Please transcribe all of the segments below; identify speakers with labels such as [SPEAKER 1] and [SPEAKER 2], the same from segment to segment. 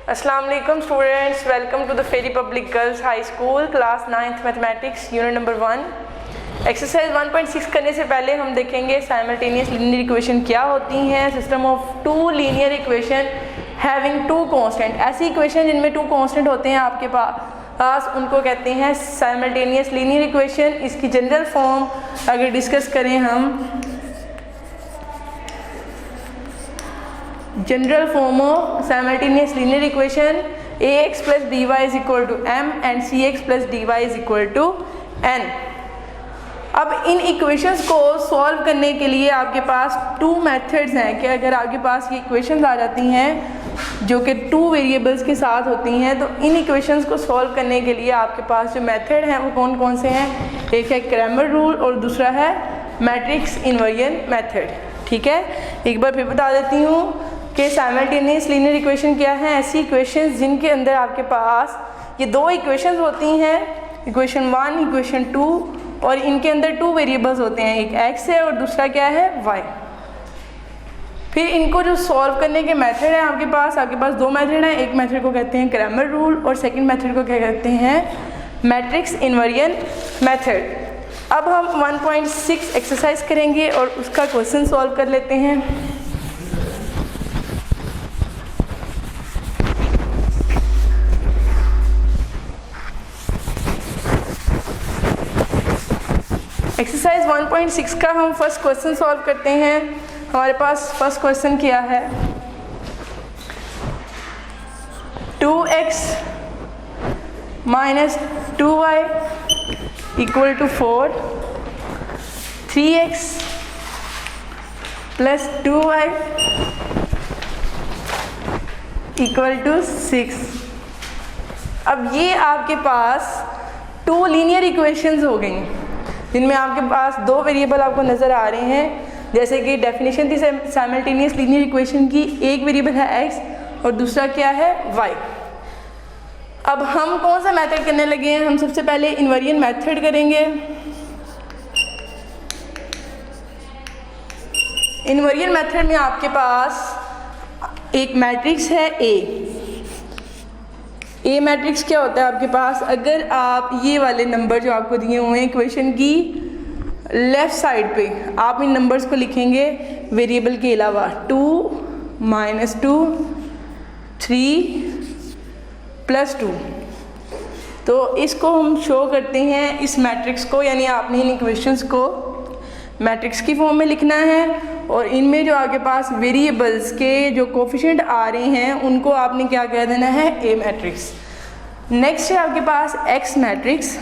[SPEAKER 1] अस्सलाम वालेकुम students, welcome to the Ferry public girls high school class 9th mathematics unit number 1। Exercise 1.6 करने से पहले हम देखेंगे साइमल्टेनियस लीनियर इक्वेशन क्या होती हैं। System of two linear equation having two constant, ऐसी इक्वेशन जिनमें टू कांस्टेंट होते हैं आपके पास उनको कहते हैं साइमल्टेनियस लीनियर इक्वेशन। इसकी जनरल फॉर्म अगर डिस्कस करें हम, general form of simultaneous linear equation ax plus dy is equal to m and cx plus dy is equal to n। अब इन इक्वेशंस को सॉल्व करने के लिए आपके पास टू मेथड्स हैं कि अगर आपके पास ये इक्वेशंस आ जाती हैं जो कि टू वेरिएबल्स के साथ होती हैं, तो इन इक्वेशंस को सॉल्व करने के लिए आपके पास जो मेथड हैं वो कौन कौन से हैं। एक है क्रैमर रूल और दूसरा है मैट्रिक्स इन्वर्जन मेथड। ठीक है, एक बार फिर बता देती हूँ कि साइमल्टेनियस लीनियर इक्वेशन क्या है। ऐसी इक्वेशंस जिनके अंदर आपके पास ये दो इक्वेशंस होती हैं, इक्वेशन 1 इक्वेशन 2, और इनके अंदर टू वेरिएबल्स होते हैं, एक x है और दूसरा क्या है y। फिर इनको जो सॉल्व करने के मेथड हैं आपके पास दो मेथड हैं। एक मेथड को कहते हैं क्रैमर रूल और सेकंड मेथड को क्या कहते हैं, मैट्रिक्स इन्वर्जन मेथड। अब हम 1.6 एक्सरसाइज करेंगे और उसका क्वेश्चन सॉल्व कर लेते हैं। एक्सरसाइज 1.6 का हम फर्स्ट क्वेश्चन सॉल्व करते हैं। हमारे पास फर्स्ट क्वेश्चन क्या है, 2x minus 2y equal to 4, 3x plus 2y equal to 6। अब ये आपके पास टू लीनियर इक्वेशंस हो गई जिनमें आपके पास दो वेरिएबल आपको नज़र आ रहे हैं। जैसे कि डेफिनेशन थी साइमल्टेनियस लीनियर इक्वेशन की, एक वेरिएबल है x और दूसरा क्या है y। अब हम कौन सा मेथड करने लगे हैं, हम सबसे पहले इन्वर्जन मेथड करेंगे। इन्वर्जन मेथड में आपके पास एक मैट्रिक्स है ए मैट्रिक्स क्या होता है आपके पास, अगर आप ये वाले नंबर जो आपको दिए हुए हैं इक्वेशन की लेफ़्ट साइड पे आप इन नंबर्स को लिखेंगे वेरिएबल के अलावा, 2 माइनस 2, 3 प्लस 2, तो इसको हम शो करते हैं इस मैट्रिक्स को, यानी आपने इन इक्वेशंस को मैट्रिक्स की फॉर्म में लिखना है और इनमें जो आपके पास वेरिएबल्स के जो कोफिशिएंट आ रहे हैं उनको आपने क्या कह देना है, ए मैट्रिक्स। नेक्स्ट है आपके पास एक्स मैट्रिक्स।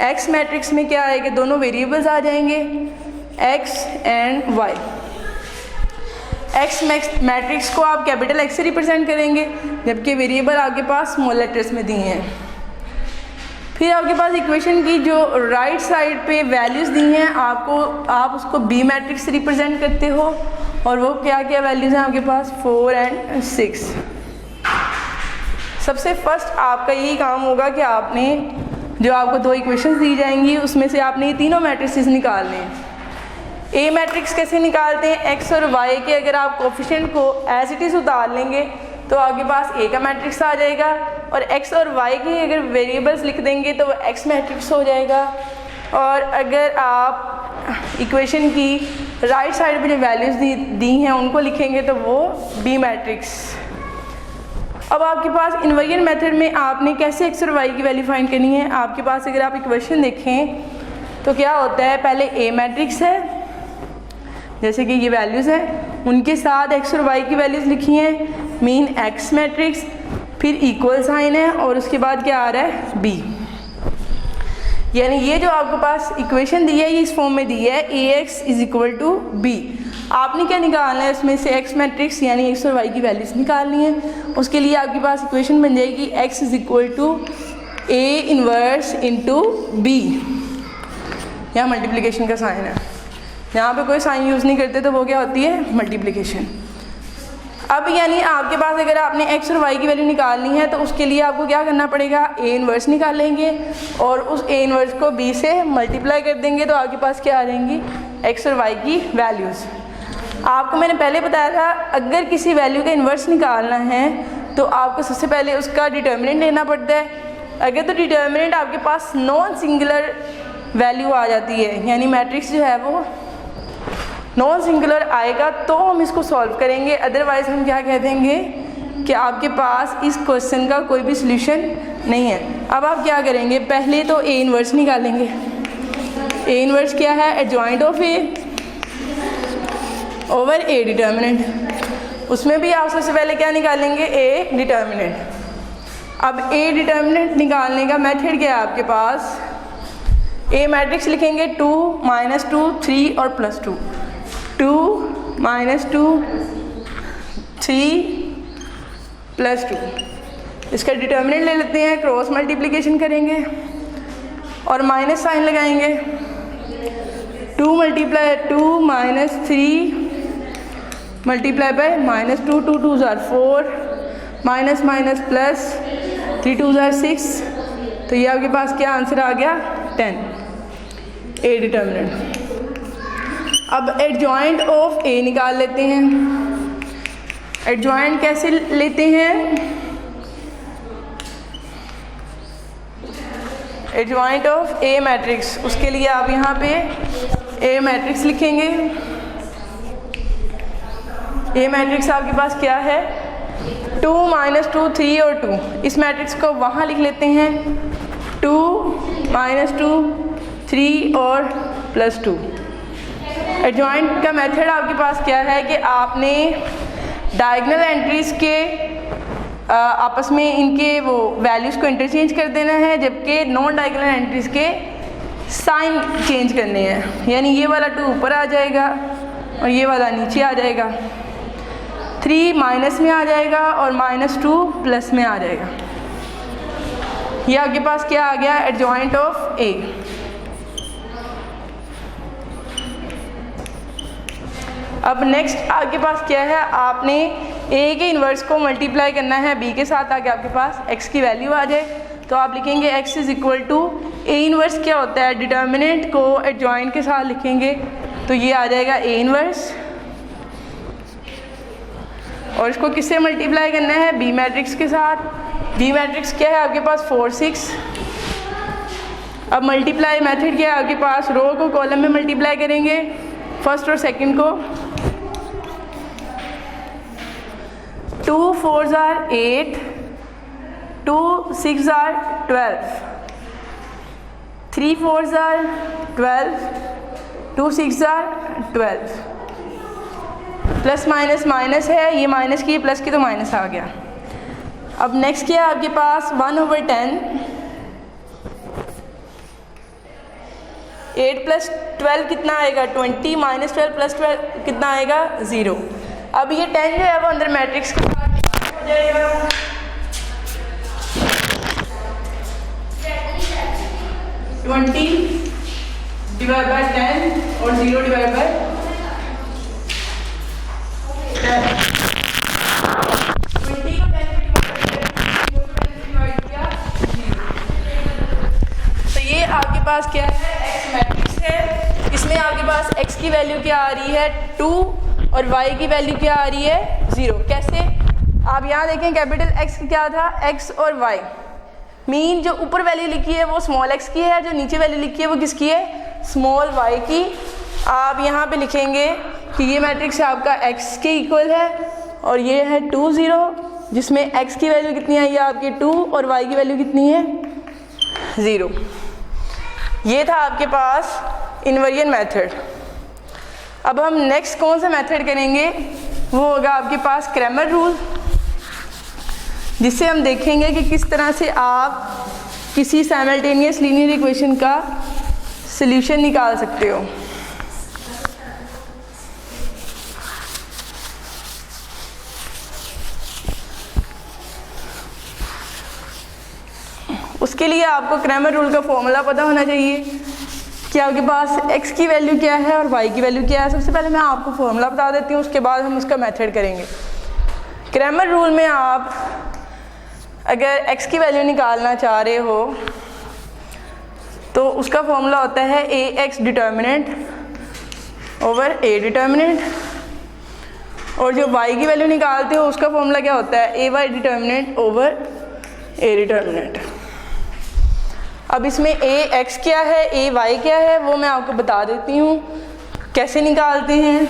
[SPEAKER 1] एक्स मैट्रिक्स में क्या है कि दोनों वेरिएबल्स आ जाएंगे X and Y. X matrix को आप कैपिटल एक्स से रिप्रेजेंट करेंगे जबकि वेरिएबल आपके पास स्मॉल लेटर्स में दिए हैं। फिर आपके पास इक्वेशन की जो राइट साइड पे वैल्यूज़ दी हैं आप उसको बी मैट्रिक्स से रिप्रेजेंट करते हो, और वो क्या क्या वैल्यूज़ हैं आपके पास, 4 एंड 6। सबसे फर्स्ट आपका यही काम होगा कि आपने जो आपको दो इक्वेशंस दी जाएंगी उसमें से आपने ये तीनों मैट्रिक्स निकालने हैं। ए मैट्रिक्स कैसे निकालते हैं, एक्स और वाई के अगर आप कोफिशिएंट को एज इट इज़ उतार लेंगे तो आपके पास ए का मैट्रिक्स आ जाएगा, और एक्स और वाई की अगर वेरिएबल्स लिख देंगे तो वो एक्स मैट्रिक्स हो जाएगा। और अगर आप इक्वेशन की राइट साइड पे जो वैल्यूज़ दी हैं उनको लिखेंगे तो वो बी मैट्रिक्स। अब आपके पास इन्वर्जन मेथड में आपने कैसे एक्स और वाई की वैल्यू फाइंड करनी है। आपके पास अगर आप इक्वेशन देखें तो क्या होता है, पहले ए मैट्रिक्स है, जैसे कि ये वैल्यूज़ हैं, उनके साथ एक्स और वाई की वैल्यूज़ लिखी हैं, मीन एक्स मैट्रिक्स, फिर इक्वल साइन है और उसके बाद क्या आ रहा है, बी। यानी ये जो आपके पास इक्वेशन दी है ये इस फॉर्म में दी है, A X is equal to B. आपने क्या निकालना है, इसमें से एक्स मैट्रिक्स यानी एक्स और वाई की वैल्यूज़ निकालनी है। उसके लिए आपके पास इक्वेशन बन जाएगी X is equal to A inverse into B. यहाँ मल्टीप्लिकेशन का साइन है, यहाँ पे कोई साइन यूज़ नहीं करते तो वो क्या होती है, मल्टीप्लिकेशन। अब यानी आपके पास अगर आपने एक्स और वाई की वैल्यू निकालनी है तो उसके लिए आपको क्या करना पड़ेगा, ए इनवर्स निकालेंगे और उस ए इनवर्स को बी से मल्टीप्लाई कर देंगे तो आपके पास क्या आ जाएंगी, एक्स और वाई की वैल्यूज़। आपको मैंने पहले बताया था अगर किसी वैल्यू का इन्वर्स निकालना है तो आपको सबसे पहले उसका डिटर्मिनेंट लेना पड़ता है। अगर तो डिटर्मिनेंट आपके पास नॉन सिंगुलर वैल्यू आ जाती है, यानी मैट्रिक्स जो है वो नॉन सिंगुलर आएगा, तो हम इसको सॉल्व करेंगे। अदरवाइज़ हम क्या कह देंगे कि आपके पास इस क्वेश्चन का कोई भी सॉल्यूशन नहीं है। अब आप क्या करेंगे, पहले तो ए इन्वर्स निकालेंगे। ए इन्वर्स क्या है, adjoint of A over A determinant. उसमें भी आप सबसे पहले क्या निकालेंगे, ए डिटर्मिनेंट। अब ए डिटर्मिनेंट निकालने का मेथड क्या है आपके पास, ए मैट्रिक्स लिखेंगे 2 -2 3 और +2, 2 -2 3 +2। इसका डिटर्मिनेंट ले लेते हैं, क्रॉस मल्टीप्लिकेशन करेंगे और माइनस साइन लगाएंगे। 2 × 2 -3 multiply by -2, 2 2s are 4, minus minus plus 3 2s are 6, तो ये आपके पास क्या आंसर आ गया, 10, ए डिटर्मिनेंट। अब एडजॉइंट ऑफ ए निकाल लेते हैं। एडजॉइंट कैसे लेते हैं, एडजॉइंट ऑफ ए मैट्रिक्स, उसके लिए आप यहाँ पे ए मैट्रिक्स लिखेंगे। ए मैट्रिक्स आपके पास क्या है, 2 -2 3 और 2। इस मैट्रिक्स को वहाँ लिख लेते हैं, 2 -2 3 और +2। एडजॉइंट का मेथड आपके पास क्या है कि आपने डायगोनल एंट्रीज के आपस में इनके वो वैल्यूज़ को इंटरचेंज कर देना है, जबकि नॉन डायगोनल एंट्रीज के साइन चेंज करने हैं। यानी ये वाला 2 ऊपर आ जाएगा और ये वाला नीचे आ जाएगा, 3 माइनस में आ जाएगा और -2 प्लस में आ जाएगा। ये आपके पास क्या आ गया, एडजॉइंट ऑफ ए। अब नेक्स्ट आपके पास क्या है, आपने ए के इन्वर्स को मल्टीप्लाई करना है बी के साथ ताकि आपके पास x की वैल्यू आ जाए। तो आप लिखेंगे x = ए इन्वर्स क्या होता है, डिटर्मिनेंट को एडजॉइंट के साथ लिखेंगे तो ये आ जाएगा ए इन्वर्स, और इसको किससे मल्टीप्लाई करना है, बी मैट्रिक्स के साथ। बी मैट्रिक्स क्या है आपके पास, 4 6। अब मल्टीप्लाई मेथड क्या है आपके पास, रो को कॉलम में मल्टीप्लाई करेंगे, फर्स्ट और सेकंड को। 2 4s are 8, 2 6s are 12, 3 4s are 12, 2 6s are 12। Plus minus minus है, ये माइनस की प्लस की तो माइनस आ गया। अब नेक्स्ट क्या है आपके पास, 1/10, 8 + 12 कितना आएगा, 20, -12 + 12 कितना आएगा, 0। अब ये 10 जो है वो अंदर मैट्रिक्स के साथ हो जाएगा, 20 / 10 और 0 / 10। 20 को 10 से डिवाइड किया, 0। तो ये आपके पास क्या है, x मैट्रिक्स है। इसमें आपके पास x की वैल्यू क्या आ रही है, 2, और y की वैल्यू क्या आ रही है, 0। कैसे, आप यहाँ देखें कैपिटल X क्या था, x और y। मीन जो ऊपर वैल्यू लिखी है वो स्मॉल x की है, जो नीचे वैल्यू लिखी है वो किसकी है, स्मॉल y की। आप यहाँ पे लिखेंगे कि ये मैट्रिक्स आपका x के इक्वल है और ये है 2 0, जिसमें x की वैल्यू कितनी आई है आपकी 2 और y की वैल्यू कितनी है, 0। ये था आपके पास इन्वर्जन मेथड। अब हम नेक्स्ट कौन सा मेथड करेंगे, वो होगा आपके पास क्रैमर रूल, जिससे हम देखेंगे कि किस तरह से आप किसी साइमल्टेनियस लीनियर इक्वेशन का सल्यूशन निकाल सकते हो। उसके लिए आपको क्रैमर रूल का फॉर्मूला पता होना चाहिए कि आपके पास x की वैल्यू क्या है और y की वैल्यू क्या है। सबसे पहले मैं आपको फॉर्मूला बता देती हूँ, उसके बाद हम उसका मेथड करेंगे। क्रैमर रूल में आप अगर x की वैल्यू निकालना चाह रहे हो तो उसका फॉर्मूला होता है ax determinant over a determinant, और जो y की वैल्यू निकालते हो उसका फॉर्मूला क्या होता है, A Y determinant over A determinant. अब इसमें ए एक्स क्या है, ए वाई क्या है, वो मैं आपको बता देती हूँ कैसे निकालते हैं।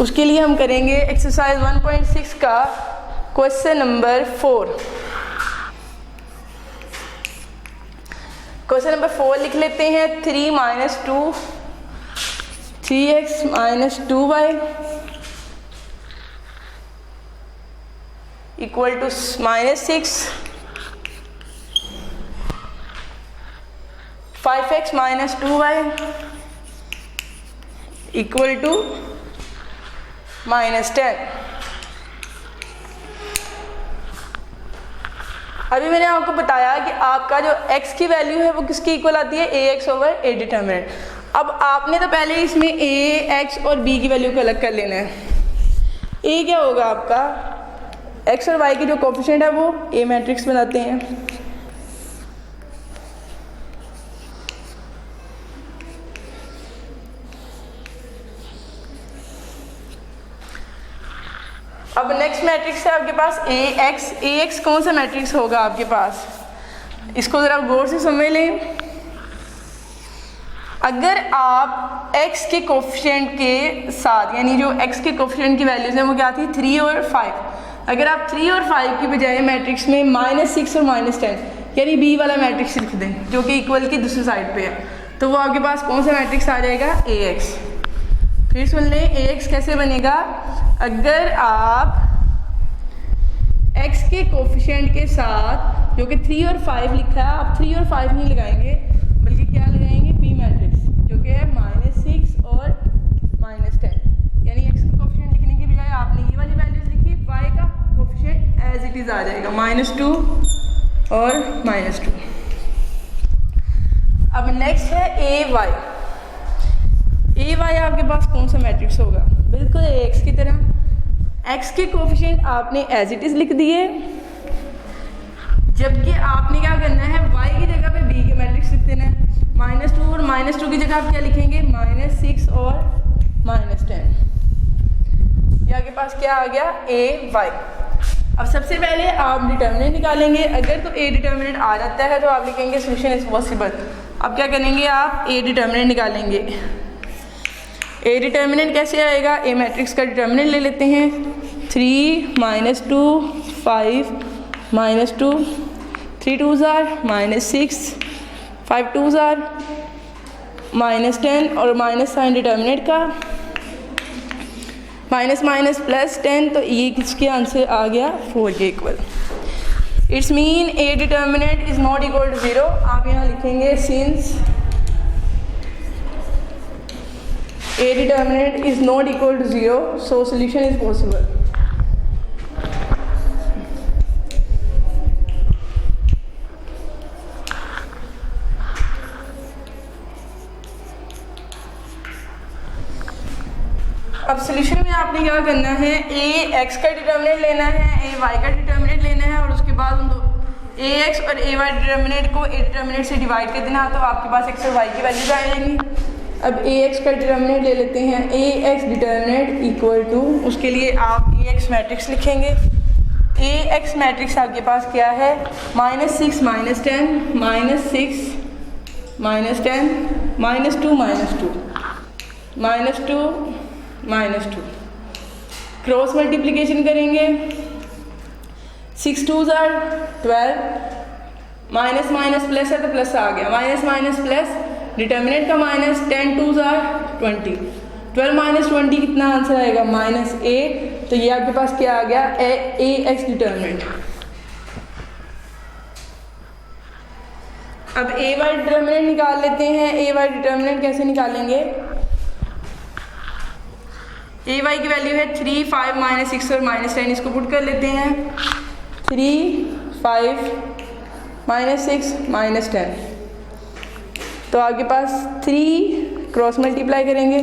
[SPEAKER 1] उसके लिए हम करेंगे एक्सरसाइज 1.6 का क्वेश्चन नंबर 4। क्वेश्चन नंबर 4 लिख लेते हैं। 3 - 2 3x - 2y equal to -6, 5x - 2y equal to -10। अभी मैंने आपको बताया कि आपका जो x की वैल्यू है वो किसकी इक्वल आती है, ax ओवर a डिटर्मिनेंट। अब आपने तो पहले इसमें a, x और b की वैल्यू को अलग कर लेना है। a क्या होगा आपका, x और y के जो कोफिशिएंट है वो a मैट्रिक्स बनाते हैं। अब नेक्स्ट मैट्रिक्स है आपके पास ax कौन सा मैट्रिक्स होगा आपके पास, इसको ज़रा गौर से समझ लें। अगर आप x के कोफिशिएंट के साथ, यानी जो x के कोफिशिएंट की वैल्यूज हैं वो क्या थी, 3 और 5, अगर आप 3 और 5 की बजाय मैट्रिक्स में -6 और -10 यानी b वाला मैट्रिक्स लिख दें जो कि इक्वल की दूसरी साइड पे है, तो वो आपके पास कौन सा मैट्रिक्स आ जाएगा, ax। फिर सुन लें ax कैसे बनेगा, अगर आप x के कोफिशिएंट के साथ जो कि 3 और 5 लिखा है, आप 3 और 5 नहीं लगाएंगे बल्कि क्या लगाएंगे, p मैट्रिक्स जो कि है -6 और -10, यानी x का कोफिशिएंट लिखने की बजाय आपने ये वाली वैल्यूज लिखी, y का कोफिशिएंट एज इट इज़ आ जाएगा -2 और -2। अब नेक्स्ट है ay। ay आपके पास कौन सा मैट्रिक्स होगा, बिल्कुल ax की तरह। x के कोफिशिएंट आपने एज इट इज़ लिख दिए, जबकि आपने क्या करना है, y की जगह पे b के मैट्रिक्स लिख देना है। -2 और -2 की जगह आप क्या लिखेंगे, -6 और -10। ये आपके पास क्या आ गया, ay। अब सबसे पहले आप डिटर्मिनेंट निकालेंगे। अगर तो a डिटर्मिनेंट आ जाता है तो आप लिखेंगे सोल्यूशन इज पॉसिबल। अब क्या करेंगे, आप a डिटर्मिनेंट निकालेंगे। a डिटर्मिनेंट कैसे आएगा, a मैट्रिक्स का डिटर्मिनेंट ले लेते हैं। 3 - 2 5 -2 3 2s are -6 5 2s are -10 और माइनस साइन डिटर्मिनेंट का, माइनस प्लस 10, तो ये किसके आंसर आ गया, 4 के equal. It's mean a determinant is not equal to 0। आप यहाँ लिखेंगे since a determinant is not equal to 0, so solution is possible. अब सोल्यूशन में आपने क्या करना है, a x का डिटर्मिनेंट लेना है, a y का डिटर्मिनेंट लेना है और उसके बाद उन दो a x और a y डिटर्मिनेंट को a डिटर्मिनेंट से डिवाइड कर देना, तो आपके पास x और y की वैल्यूज आ जाएंगी। अब ax का डिटर्मिनेंट ले लेते हैं, ax डिटर्मिनेंट इक्वल टू, उसके लिए आप ax मैट्रिक्स लिखेंगे। ax मैट्रिक्स आपके पास क्या है, -6 -10 -6 -10 -2 -2 क्रॉस मल्टीप्लिकेशन करेंगे। 6 2s are 12, माइनस प्लस है तो प्लस आ गया, माइनस प्लस डिटर्मिनेंट का माइनस, 10 2s are 20, 12 - 20 कितना आंसर आएगा, -8। तो ये आपके पास क्या आ गया, ax डिटर्मिनेंट। अब ay डिटर्मिनेंट निकाल लेते हैं। ay डिटर्मिनेंट कैसे निकालेंगे, ay की वैल्यू है 3 5 -6 और -10, इसको पुट कर लेते हैं। 3 5 -6 -10, तो आपके पास 3 क्रॉस मल्टीप्लाई करेंगे।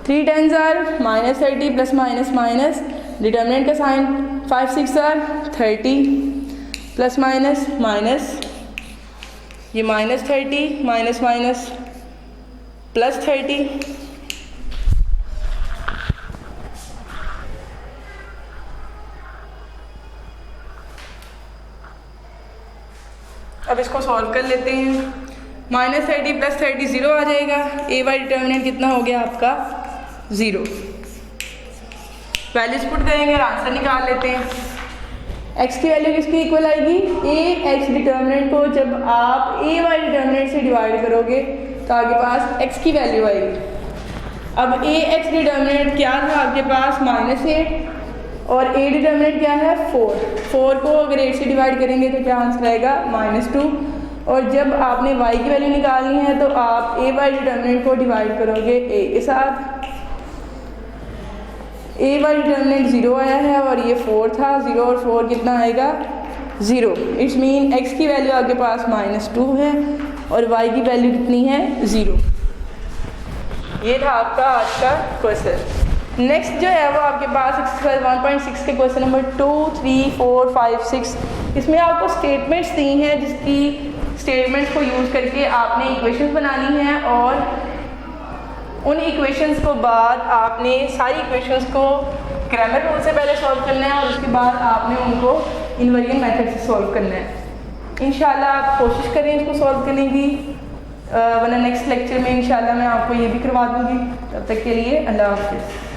[SPEAKER 1] 3 10s are -30 plus minus determinant का साइन, 5 6 are 30 प्लस माइनस ये -30 माइनस प्लस 30, अब इसको सॉल्व कर लेते हैं। -30 + 30 0 आ जाएगा। ए वाई डिटर्मिनेंट कितना हो गया आपका 0। वैल्यूज पुट करेंगे और आंसर निकाल लेते हैं। x की वैल्यू किसकी इक्वल आएगी, ए एक्स डिटर्मिनेंट को जब आप ए वाई डिटर्मिनेंट से डिवाइड करोगे तो आपके पास x की वैल्यू आएगी। अब ए एक्स डिटर्मिनेंट क्या था आपके पास -8 और ए डिटर्मिनेंट क्या है 4 को अगर 8 से डिवाइड करेंगे तो क्या आंसर आएगा -2। और जब आपने y की वैल्यू निकालनी है तो आप ए वाई डिटर्मिनेंट को डिवाइड करोगे a के साथ। ए वाई डिटर्मिनेंट 0 आया है और ये 4 था, 0 और 4 कितना आएगा 0। इट्स मीन x की वैल्यू आपके पास -2 है और y की वैल्यू कितनी है 0। ये था आपका आज का क्वेश्चन। नेक्स्ट जो है वो आपके पास एक्सरसाइज 1.6 के क्वेश्चन नंबर 2, 3, 4, 5, 6। इसमें आपको स्टेटमेंट्स दी हैं जिसकी स्टेटमेंट्स को यूज़ करके आपने इक्वेशंस बनानी है और उन इक्वेशंस को बाद आपने सारी इक्वेशंस को ग्रामर रूल से पहले सॉल्व करना है और उसके बाद आपने उनको इनवेरिएंट मेथड से सॉल्व करना है। इंशाल्लाह आप कोशिश करें इसको सॉल्व करने की, वरना नेक्स्ट लेक्चर में इंशाल्लाह मैं आपको ये भी करवा दूँगी। तब तक के लिए अल्लाह हाफ़िज़।